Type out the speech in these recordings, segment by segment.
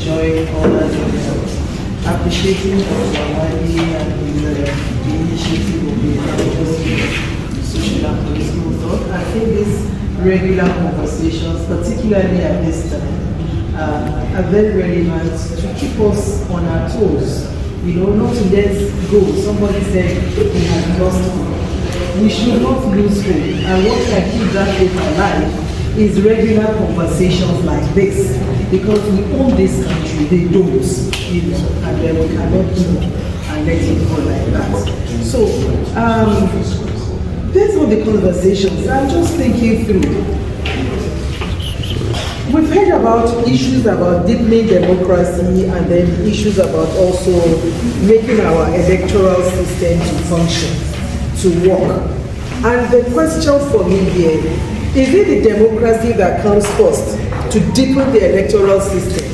join others in appreciating Dr. Wadi and the initiative of the social and political thought. I think these regular conversations, particularly at this time, are very relevant to keep us on our toes. You know, not to let go. Somebody said we have lost hope. We should not lose hope. And what can keep that hope alive is regular conversations like this. Because we own this country, they don't. You know, and then we cannot give up and let it go like that. So, based on the conversations, I'm just thinking through. We've heard about issues about deepening democracy and then issues about also making our electoral system to function, to work. And the question for me here, is it the democracy that comes first to deepen the electoral system,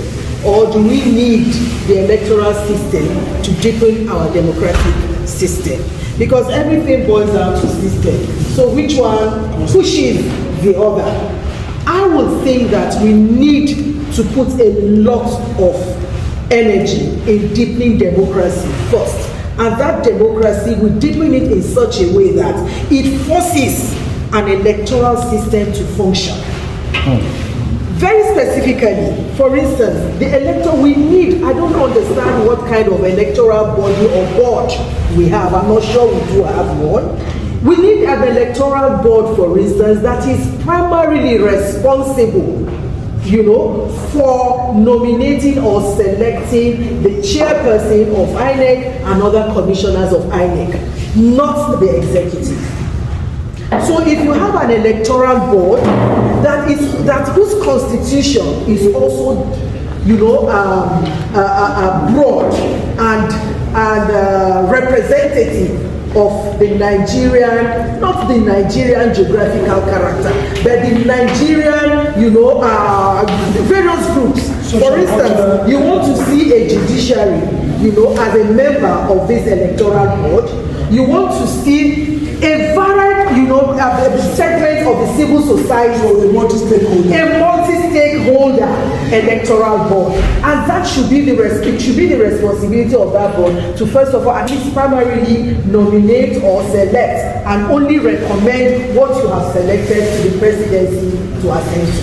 or do we need the electoral system to deepen our democratic system? Because everything boils down to system. So which one pushes the other? I would think that we need to put a lot of energy in deepening democracy first. And that democracy, we deepen it in such a way that it forces an electoral system to function. Very specifically, for instance, the electoral, we need, I don't understand what kind of electoral body or board we have. I'm not sure we do have one. We need an electoral board, for instance, that is primarily responsible, you know, for nominating or selecting the chairperson of INEC and other commissioners of INEC, not the executive. So if you have an electoral board that whose constitution is also, you know, broad and representative of the Nigerian, not the Nigerian geographical character, but the Nigerian, you know, the various groups. For instance, you want to see a judiciary, you know, as a member of this electoral board. You want to see a varied, you know, segment of the civil society, or a multi-stakeholder electoral board, and that should be the responsibility of that board to first of all at least primarily nominate or select and only recommend what you have selected to the presidency to attend to.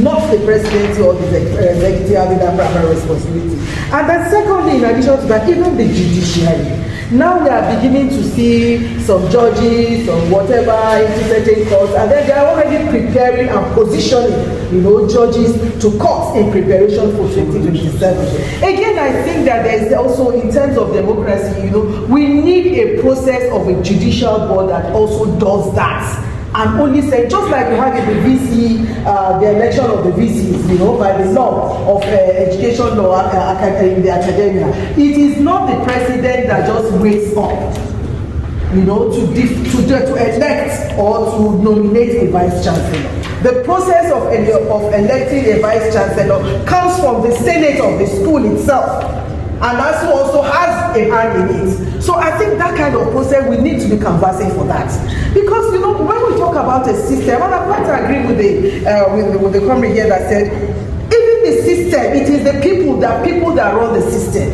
Not the presidency or the executive having that primary responsibility. And then secondly, in addition to that, even the judiciary. Now we are beginning to see some judges or whatever into certain courts, and then they are already preparing and positioning, you know, judges to court in preparation for 2027. Again, I think that there is also, in terms of democracy, you know, we need a process of a judicial board that also does that. And only say, just like we have in the VC, the election of the VCs, you know, by the law of education law in the academia, it is not the president that just wakes up, you know, to elect or to nominate a vice chancellor. The process of electing a vice chancellor comes from the senate of the school itself, and that also has a hand in it. So I think that kind of process, we need to be canvassing for that. Because, you know, when we talk about a system, and I quite agree with the comrade here that said, even the system, it is the people that run the system.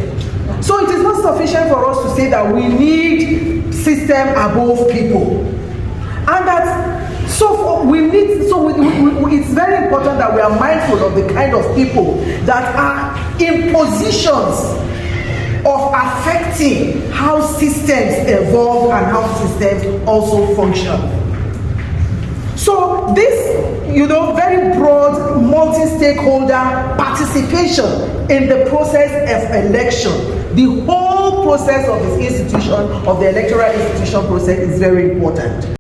So it is not sufficient for us to say that we need system above people. And that, it's very important that we are mindful of the kind of people that are in positions of affecting how systems evolve and how systems also function. So this, you know, very broad multi-stakeholder participation in the process of election, the whole process of this institution, of the electoral institution process, is very important.